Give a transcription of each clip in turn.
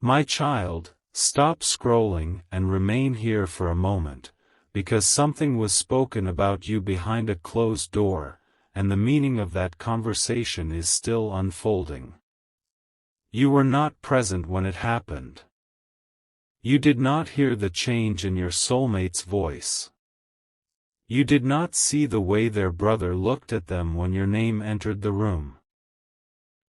My child, stop scrolling and remain here for a moment, because something was spoken about you behind a closed door, and the meaning of that conversation is still unfolding. You were not present when it happened. You did not hear the change in your soulmate's voice. You did not see the way their brother looked at them when your name entered the room.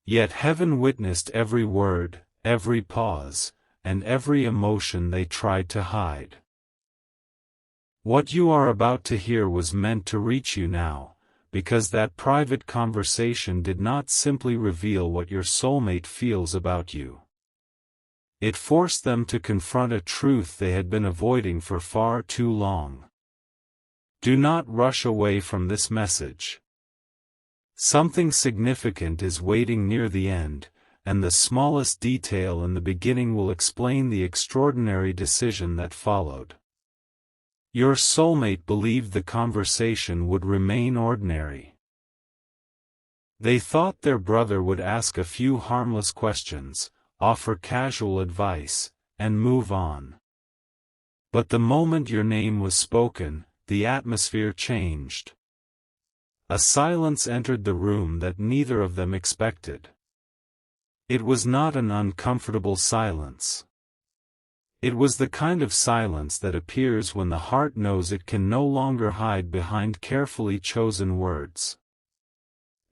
Yet heaven witnessed every word, every pause, and every emotion they tried to hide. What you are about to hear was meant to reach you now, because that private conversation did not simply reveal what your soulmate feels about you. It forced them to confront a truth they had been avoiding for far too long. Do not rush away from this message. Something significant is waiting near the end, and the smallest detail in the beginning will explain the extraordinary decision that followed. Your soulmate believed the conversation would remain ordinary. They thought their brother would ask a few harmless questions, offer casual advice, and move on. But the moment your name was spoken, the atmosphere changed. A silence entered the room that neither of them expected. It was not an uncomfortable silence. It was the kind of silence that appears when the heart knows it can no longer hide behind carefully chosen words.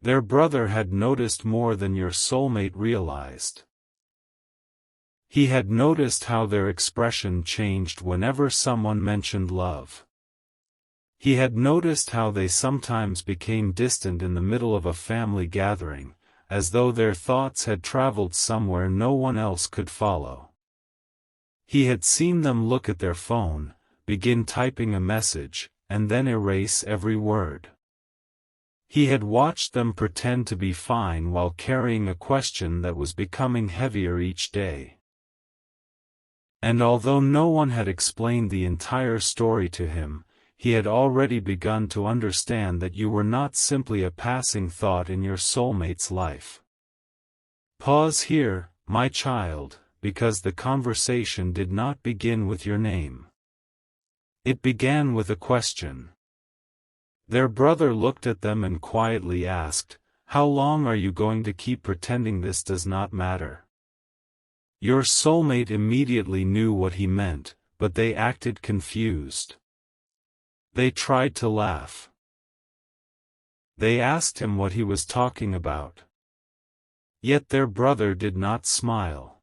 Their brother had noticed more than your soulmate realized. He had noticed how their expression changed whenever someone mentioned love. He had noticed how they sometimes became distant in the middle of a family gathering, as though their thoughts had traveled somewhere no one else could follow. He had seen them look at their phone, begin typing a message, and then erase every word. He had watched them pretend to be fine while carrying a question that was becoming heavier each day. And although no one had explained the entire story to him, he had already begun to understand that you were not simply a passing thought in your soulmate's life. Pause here, my child, because the conversation did not begin with your name. It began with a question. Their brother looked at them and quietly asked, "How long are you going to keep pretending this does not matter?" Your soulmate immediately knew what he meant, but they acted confused. They tried to laugh. They asked him what he was talking about. Yet their brother did not smile.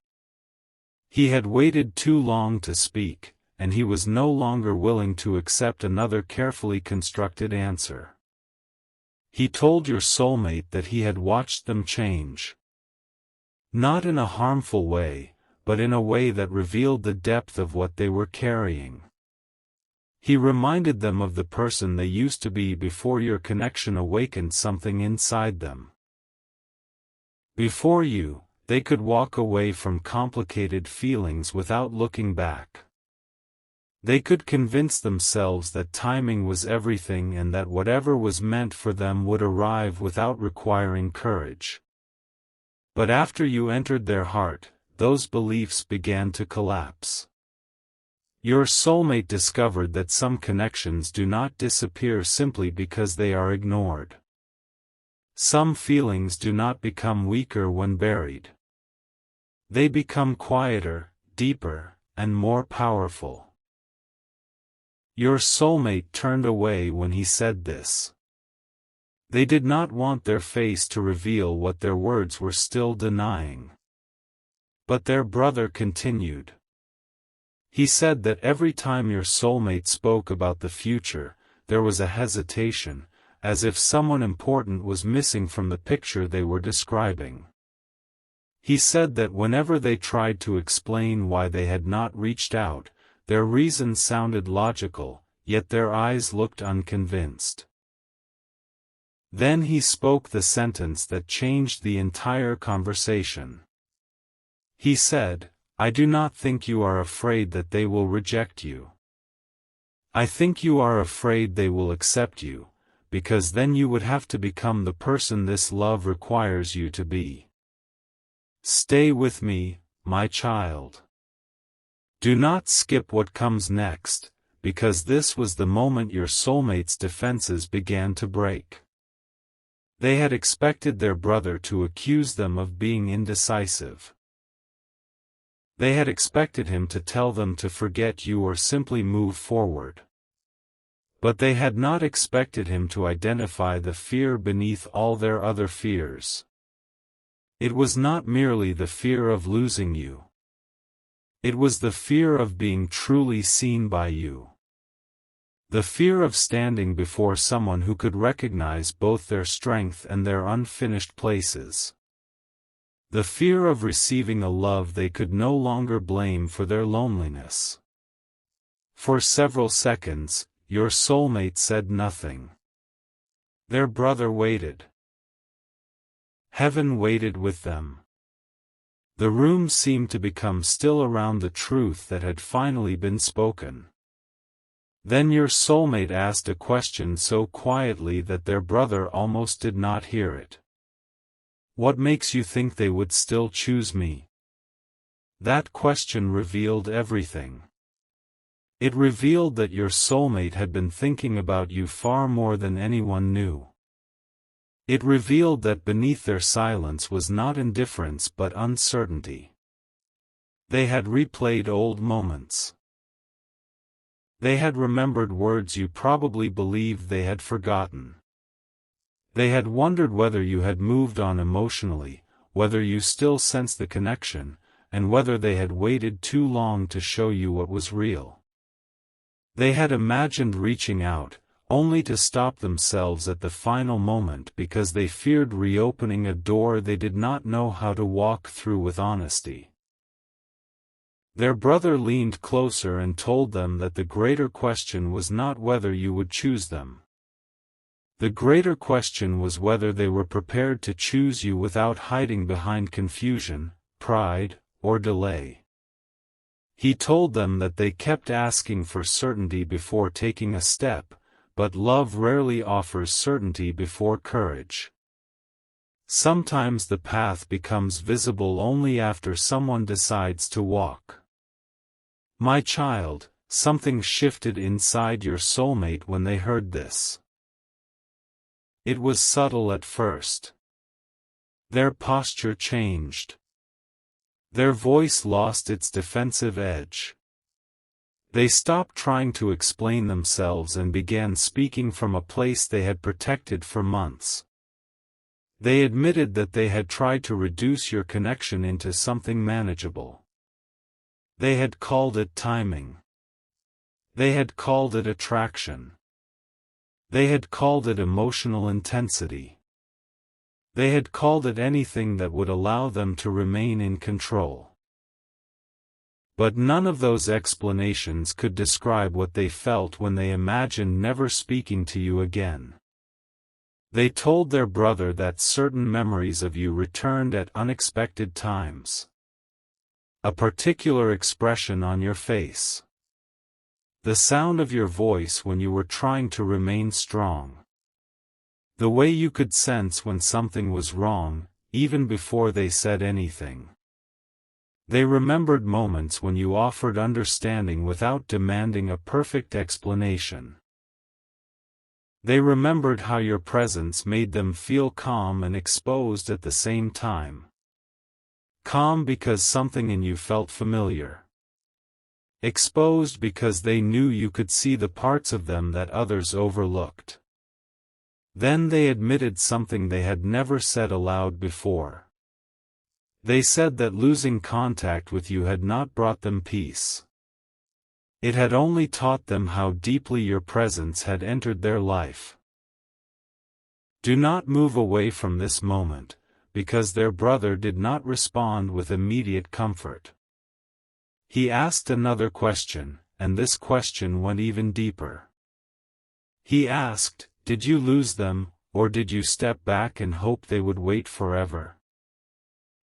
He had waited too long to speak, and he was no longer willing to accept another carefully constructed answer. He told your soulmate that he had watched them change. Not in a harmful way, but in a way that revealed the depth of what they were carrying. He reminded them of the person they used to be before your connection awakened something inside them. Before you, they could walk away from complicated feelings without looking back. They could convince themselves that timing was everything and that whatever was meant for them would arrive without requiring courage. But after you entered their heart, those beliefs began to collapse. Your soulmate discovered that some connections do not disappear simply because they are ignored. Some feelings do not become weaker when buried. They become quieter, deeper, and more powerful. Your soulmate turned away when he said this. They did not want their face to reveal what their words were still denying. But their brother continued. He said that every time your soulmate spoke about the future, there was a hesitation, as if someone important was missing from the picture they were describing. He said that whenever they tried to explain why they had not reached out, their reasons sounded logical, yet their eyes looked unconvinced. Then he spoke the sentence that changed the entire conversation. He said, "I do not think you are afraid that they will reject you. I think you are afraid they will accept you, because then you would have to become the person this love requires you to be. Stay with me, my child. Do not skip what comes next, because this was the moment your soulmate's defenses began to break. They had expected their brother to accuse them of being indecisive. They had expected him to tell them to forget you or simply move forward. But they had not expected him to identify the fear beneath all their other fears. It was not merely the fear of losing you. It was the fear of being truly seen by you. The fear of standing before someone who could recognize both their strength and their unfinished places. The fear of receiving a love they could no longer blame for their loneliness. For several seconds, your soulmate said nothing. Their brother waited. Heaven waited with them. The room seemed to become still around the truth that had finally been spoken. Then your soulmate asked a question so quietly that their brother almost did not hear it. What makes you think they would still choose me? That question revealed everything. It revealed that your soulmate had been thinking about you far more than anyone knew. It revealed that beneath their silence was not indifference but uncertainty. They had replayed old moments. They had remembered words you probably believed they had forgotten. They had wondered whether you had moved on emotionally, whether you still sensed the connection, and whether they had waited too long to show you what was real. They had imagined reaching out, only to stop themselves at the final moment because they feared reopening a door they did not know how to walk through with honesty. Their brother leaned closer and told them that the greater question was not whether you would choose them. The greater question was whether they were prepared to choose you without hiding behind confusion, pride, or delay. He told them that they kept asking for certainty before taking a step, but love rarely offers certainty before courage. Sometimes the path becomes visible only after someone decides to walk. My child, something shifted inside your soulmate when they heard this. It was subtle at first. Their posture changed. Their voice lost its defensive edge. They stopped trying to explain themselves and began speaking from a place they had protected for months. They admitted that they had tried to reduce your connection into something manageable. They had called it timing. They had called it attraction. They had called it emotional intensity. They had called it anything that would allow them to remain in control. But none of those explanations could describe what they felt when they imagined never speaking to you again. They told their brother that certain memories of you returned at unexpected times. A particular expression on your face. The sound of your voice when you were trying to remain strong. The way you could sense when something was wrong, even before they said anything. They remembered moments when you offered understanding without demanding a perfect explanation. They remembered how your presence made them feel calm and exposed at the same time. Calm because something in you felt familiar. Exposed because they knew you could see the parts of them that others overlooked. Then they admitted something they had never said aloud before. They said that losing contact with you had not brought them peace. It had only taught them how deeply your presence had entered their life. Do not move away from this moment, because their brother did not respond with immediate comfort. He asked another question, and this question went even deeper. He asked, did you lose them, or did you step back and hope they would wait forever?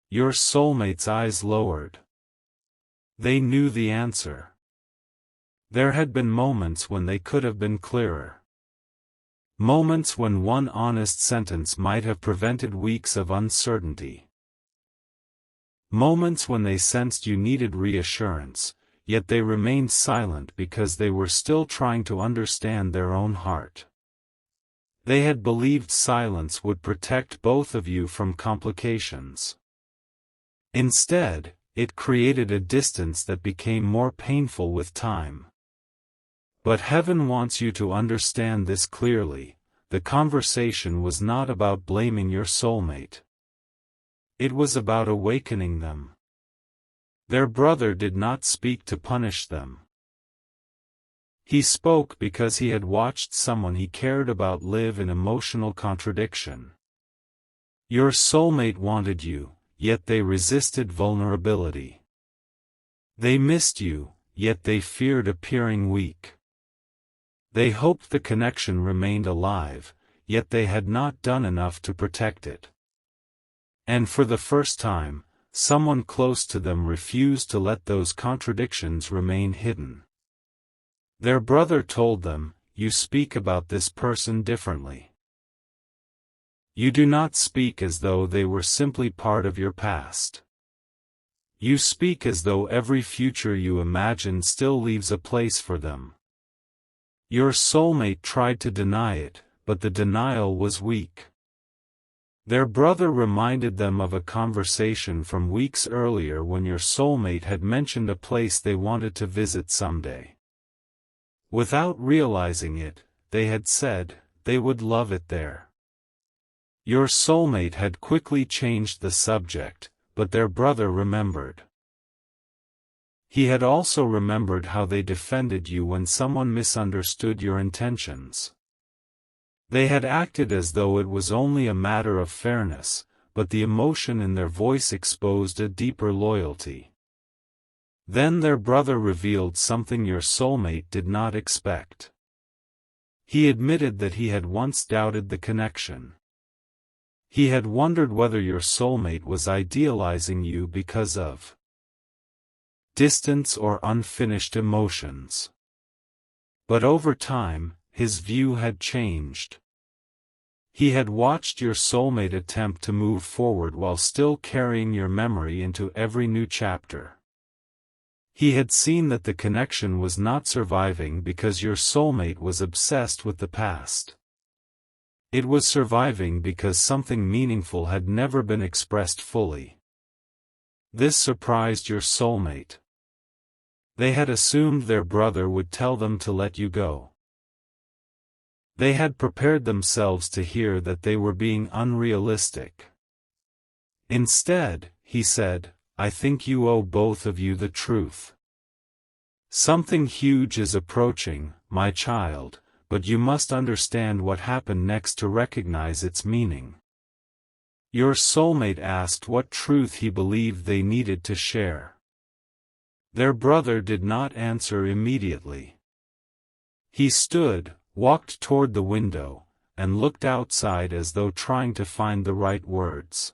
Your soulmate's eyes lowered. They knew the answer. There had been moments when they could have been clearer. Moments when one honest sentence might have prevented weeks of uncertainty. Moments when they sensed you needed reassurance, yet they remained silent because they were still trying to understand their own heart. They had believed silence would protect both of you from complications. Instead, it created a distance that became more painful with time. But heaven wants you to understand this clearly: the conversation was not about blaming your soulmate. It was about awakening them. Their brother did not speak to punish them. He spoke because he had watched someone he cared about live in emotional contradiction. Your soulmate wanted you, yet they resisted vulnerability. They missed you, yet they feared appearing weak. They hoped the connection remained alive, yet they had not done enough to protect it. And for the first time, someone close to them refused to let those contradictions remain hidden. Their brother told them, "You speak about this person differently. You do not speak as though they were simply part of your past. You speak as though every future you imagine still leaves a place for them." Your soulmate tried to deny it, but the denial was weak. Their brother reminded them of a conversation from weeks earlier when your soulmate had mentioned a place they wanted to visit someday. Without realizing it, they had said they would love it there. Your soulmate had quickly changed the subject, but their brother remembered. He had also remembered how they defended you when someone misunderstood your intentions. They had acted as though it was only a matter of fairness, but the emotion in their voice exposed a deeper loyalty. Then their brother revealed something your soulmate did not expect. He admitted that he had once doubted the connection. He had wondered whether your soulmate was idealizing you because of distance or unfinished emotions. But over time, his view had changed. He had watched your soulmate attempt to move forward while still carrying your memory into every new chapter. He had seen that the connection was not surviving because your soulmate was obsessed with the past. It was surviving because something meaningful had never been expressed fully. This surprised your soulmate. They had assumed their brother would tell them to let you go. They had prepared themselves to hear that they were being unrealistic. Instead, he said, "I think you owe both of you the truth. Something huge is approaching, my child, but you must understand what happened next to recognize its meaning." Your soulmate asked what truth he believed they needed to share. Their brother did not answer immediately. He stood, walked toward the window, and looked outside as though trying to find the right words.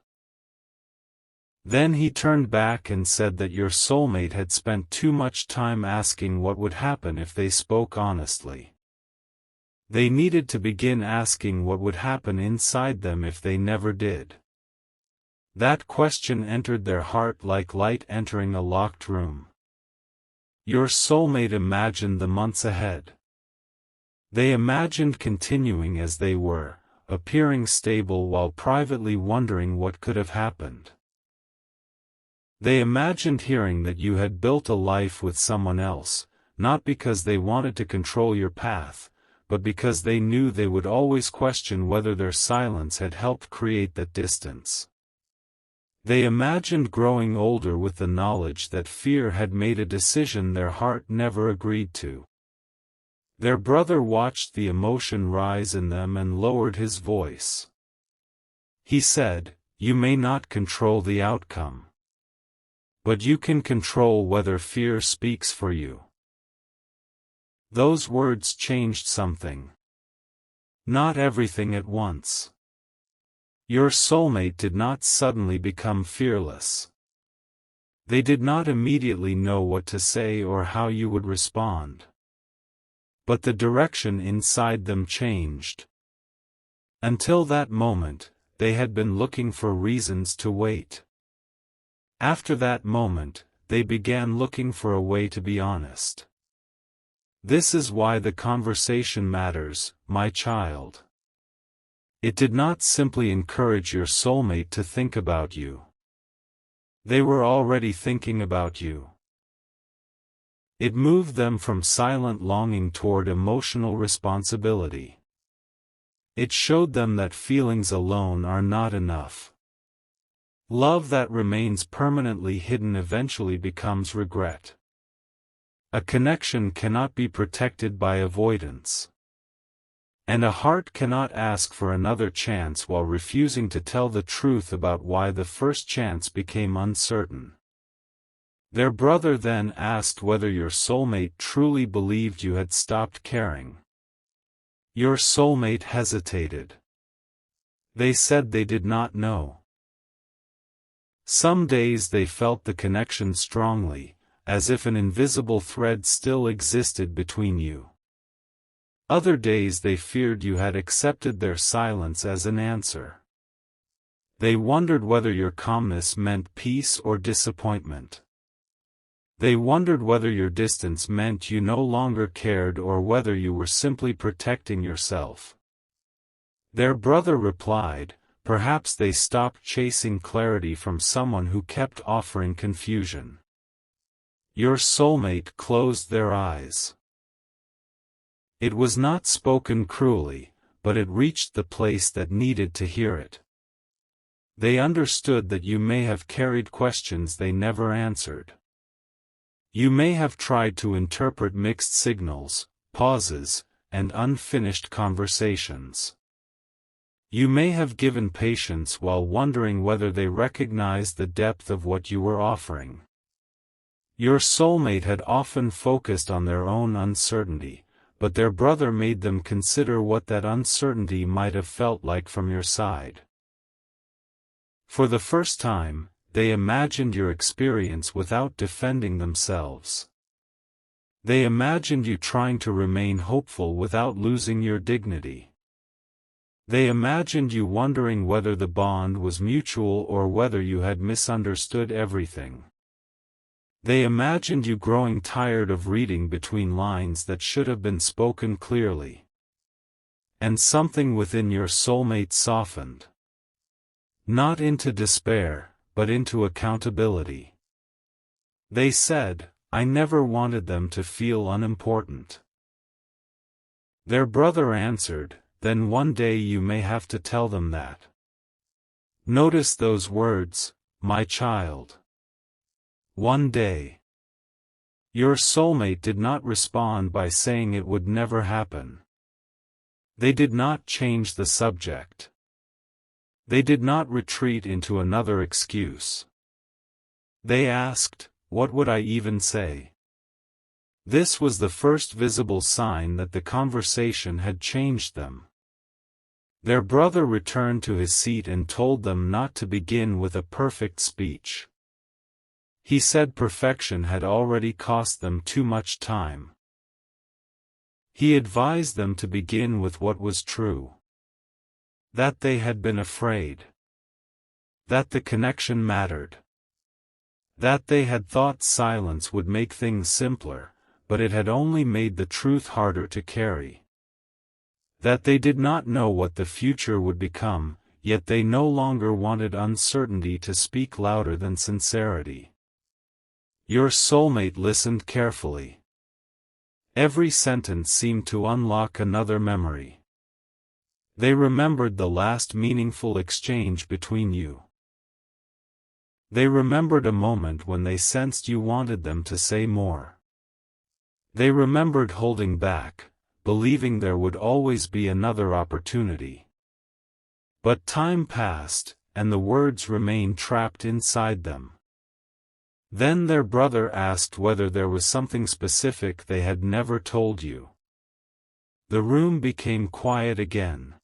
Then he turned back and said that your soulmate had spent too much time asking what would happen if they spoke honestly. They needed to begin asking what would happen inside them if they never did. That question entered their heart like light entering a locked room. Your soulmate imagined the months ahead. They imagined continuing as they were, appearing stable while privately wondering what could have happened. They imagined hearing that you had built a life with someone else, not because they wanted to control your path, but because they knew they would always question whether their silence had helped create that distance. They imagined growing older with the knowledge that fear had made a decision their heart never agreed to. Their brother watched the emotion rise in them and lowered his voice. He said, "You may not control the outcome. But you can control whether fear speaks for you." Those words changed something. Not everything at once. Your soulmate did not suddenly become fearless. They did not immediately know what to say or how you would respond. But the direction inside them changed. Until that moment, they had been looking for reasons to wait. After that moment, they began looking for a way to be honest. This is why the conversation matters, my child. It did not simply encourage your soulmate to think about you. They were already thinking about you. It moved them from silent longing toward emotional responsibility. It showed them that feelings alone are not enough. Love that remains permanently hidden eventually becomes regret. A connection cannot be protected by avoidance. And a heart cannot ask for another chance while refusing to tell the truth about why the first chance became uncertain. Their brother then asked whether your soulmate truly believed you had stopped caring. Your soulmate hesitated. They said they did not know. Some days they felt the connection strongly, as if an invisible thread still existed between you. Other days they feared you had accepted their silence as an answer. They wondered whether your calmness meant peace or disappointment. They wondered whether your distance meant you no longer cared or whether you were simply protecting yourself. Their brother replied, perhaps they stopped chasing clarity from someone who kept offering confusion. Your soulmate closed their eyes. It was not spoken cruelly, but it reached the place that needed to hear it. They understood that you may have carried questions they never answered. You may have tried to interpret mixed signals, pauses, and unfinished conversations. You may have given patience while wondering whether they recognized the depth of what you were offering. Your soulmate had often focused on their own uncertainty, but their brother made them consider what that uncertainty might have felt like from your side. For the first time, they imagined your experience without defending themselves. They imagined you trying to remain hopeful without losing your dignity. They imagined you wondering whether the bond was mutual or whether you had misunderstood everything. They imagined you growing tired of reading between lines that should have been spoken clearly. And something within your soulmate softened. Not into despair, but into accountability. They said, I never wanted them to feel unimportant. Their brother answered, then one day you may have to tell them that. Notice those words, my child. One day. Your soulmate did not respond by saying it would never happen. They did not change the subject. They did not retreat into another excuse. They asked, what would I even say? This was the first visible sign that the conversation had changed them. Their brother returned to his seat and told them not to begin with a perfect speech. He said perfection had already cost them too much time. He advised them to begin with what was true. That they had been afraid. That the connection mattered. That they had thought silence would make things simpler, but it had only made the truth harder to carry. That they did not know what the future would become, yet they no longer wanted uncertainty to speak louder than sincerity. Your soulmate listened carefully. Every sentence seemed to unlock another memory. They remembered the last meaningful exchange between you. They remembered a moment when they sensed you wanted them to say more. They remembered holding back, believing there would always be another opportunity. But time passed, and the words remained trapped inside them. Then their brother asked whether there was something specific they had never told you. The room became quiet again.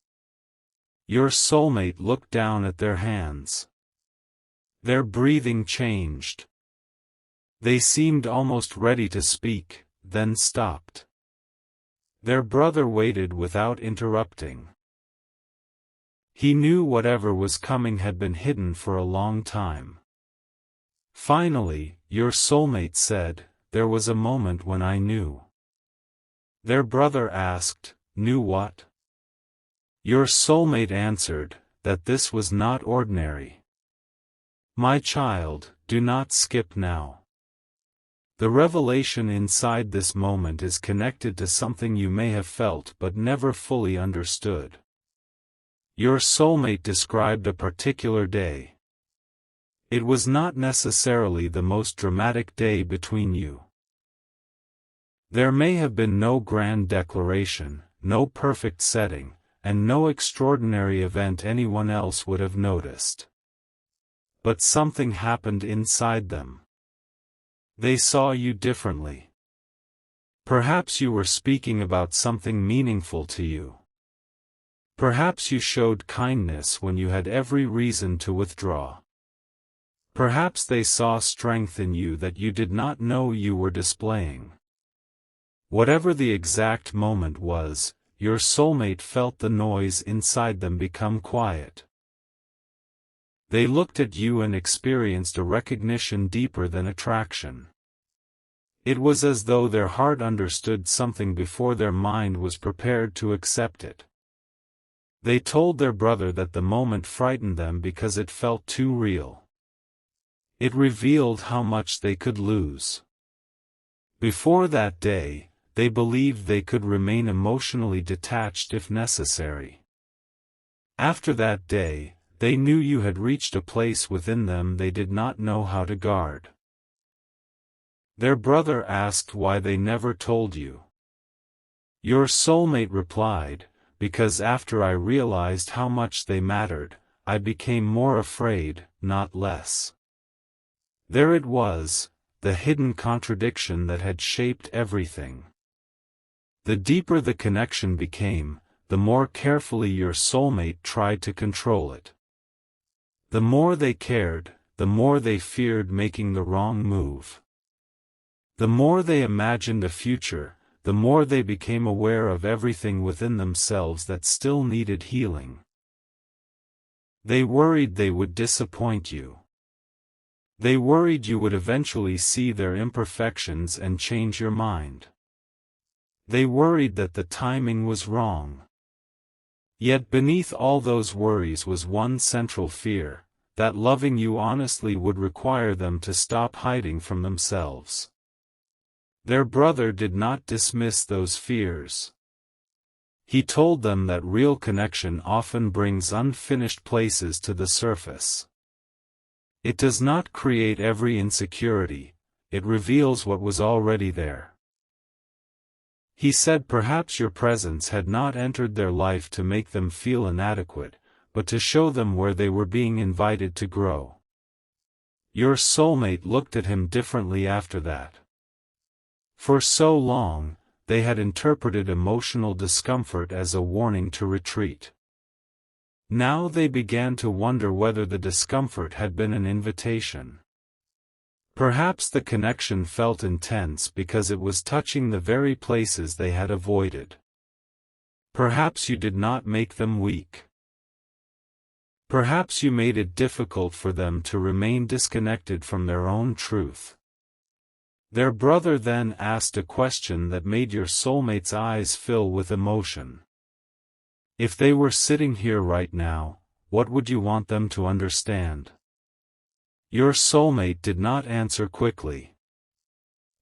Your soulmate looked down at their hands. Their breathing changed. They seemed almost ready to speak, then stopped. Their brother waited without interrupting. He knew whatever was coming had been hidden for a long time. Finally, your soulmate said, "There was a moment when I knew." Their brother asked, "Knew what?" Your soulmate answered, that this was not ordinary. "My child, do not skip now. The revelation inside this moment is connected to something you may have felt but never fully understood." Your soulmate described a particular day. It was not necessarily the most dramatic day between you. There may have been no grand declaration, no perfect setting, and no extraordinary event anyone else would have noticed. But something happened inside them. They saw you differently. Perhaps you were speaking about something meaningful to you. Perhaps you showed kindness when you had every reason to withdraw. Perhaps they saw strength in you that you did not know you were displaying. Whatever the exact moment was, your soulmate felt the noise inside them become quiet. They looked at you and experienced a recognition deeper than attraction. It was as though their heart understood something before their mind was prepared to accept it. They told their brother that the moment frightened them because it felt too real. It revealed how much they could lose. Before that day, they believed they could remain emotionally detached if necessary. After that day, they knew you had reached a place within them they did not know how to guard. Their brother asked why they never told you. Your soulmate replied, "Because after I realized how much they mattered, I became more afraid, not less." There it was, the hidden contradiction that had shaped everything. The deeper the connection became, the more carefully your soulmate tried to control it. The more they cared, the more they feared making the wrong move. The more they imagined a future, the more they became aware of everything within themselves that still needed healing. They worried they would disappoint you. They worried you would eventually see their imperfections and change your mind. They worried that the timing was wrong. Yet beneath all those worries was one central fear, that loving you honestly would require them to stop hiding from themselves. Their brother did not dismiss those fears. He told them that real connection often brings unfinished places to the surface. It does not create every insecurity, it reveals what was already there. He said perhaps your presence had not entered their life to make them feel inadequate, but to show them where they were being invited to grow. Your soulmate looked at him differently after that. For so long, they had interpreted emotional discomfort as a warning to retreat. Now they began to wonder whether the discomfort had been an invitation. Perhaps the connection felt intense because it was touching the very places they had avoided. Perhaps you did not make them weak. Perhaps you made it difficult for them to remain disconnected from their own truth. Their brother then asked a question that made your soulmate's eyes fill with emotion. If they were sitting here right now, what would you want them to understand? Your soulmate did not answer quickly.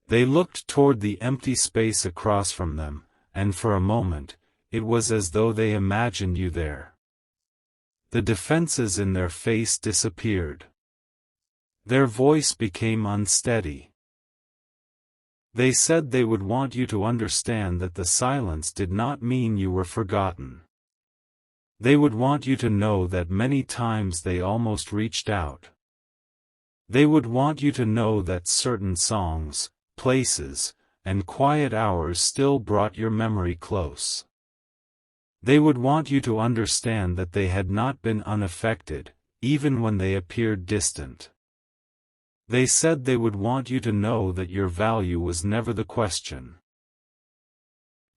They looked toward the empty space across from them, and for a moment, it was as though they imagined you there. The defenses in their face disappeared. Their voice became unsteady. They said they would want you to understand that the silence did not mean you were forgotten. They would want you to know that many times they almost reached out. They would want you to know that certain songs, places, and quiet hours still brought your memory close. They would want you to understand that they had not been unaffected, even when they appeared distant. They said they would want you to know that your value was never the question.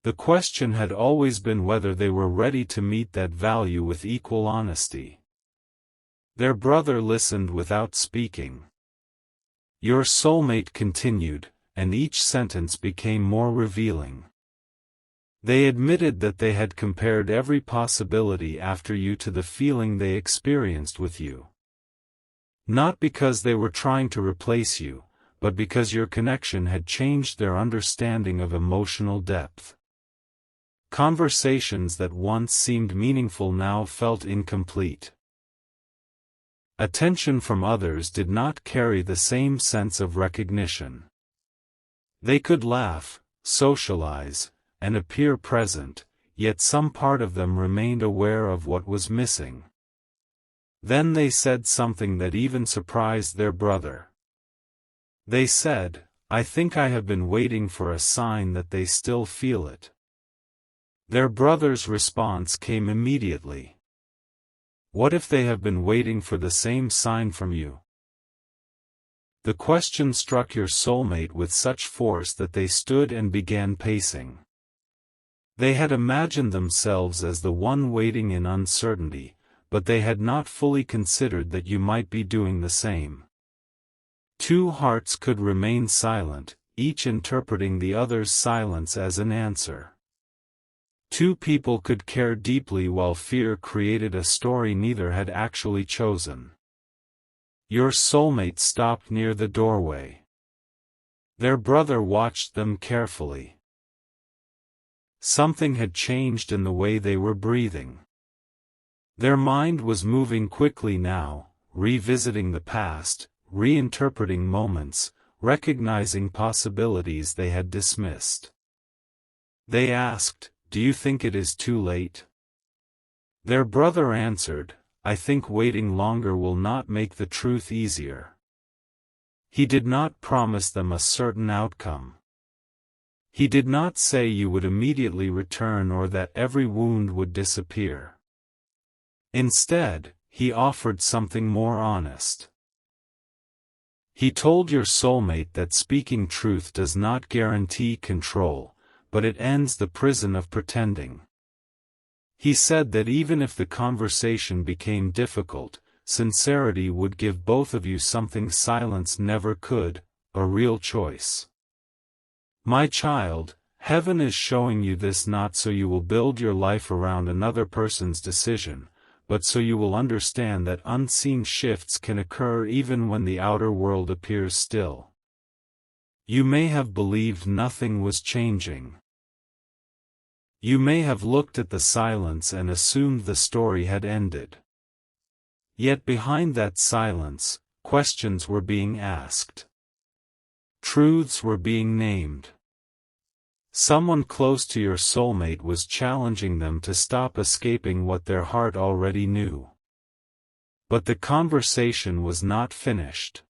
The question had always been whether they were ready to meet that value with equal honesty. Their brother listened without speaking. Your soulmate continued, and each sentence became more revealing. They admitted that they had compared every possibility after you to the feeling they experienced with you. Not because they were trying to replace you, but because your connection had changed their understanding of emotional depth. Conversations that once seemed meaningful now felt incomplete. Attention from others did not carry the same sense of recognition. They could laugh, socialize, and appear present, yet some part of them remained aware of what was missing. Then they said something that even surprised their brother. They said, "I think I have been waiting for a sign that they still feel it." Their brother's response came immediately. What if they have been waiting for the same sign from you? The question struck your soulmate with such force that they stood and began pacing. They had imagined themselves as the one waiting in uncertainty, but they had not fully considered that you might be doing the same. Two hearts could remain silent, each interpreting the other's silence as an answer. Two people could care deeply while fear created a story neither had actually chosen. Your soulmate stopped near the doorway. Their brother watched them carefully. Something had changed in the way they were breathing. Their mind was moving quickly now, revisiting the past, reinterpreting moments, recognizing possibilities they had dismissed. They asked, "Do you think it is too late?" Their brother answered, "I think waiting longer will not make the truth easier." He did not promise them a certain outcome. He did not say you would immediately return or that every wound would disappear. Instead, he offered something more honest. He told your soulmate that speaking truth does not guarantee control, but it ends the prison of pretending. He said that even if the conversation became difficult, sincerity would give both of you something silence never could, a real choice. My child, heaven is showing you this not so you will build your life around another person's decision, but so you will understand that unseen shifts can occur even when the outer world appears still. You may have believed nothing was changing. You may have looked at the silence and assumed the story had ended. Yet behind that silence, questions were being asked. Truths were being named. Someone close to your soulmate was challenging them to stop escaping what their heart already knew. But the conversation was not finished.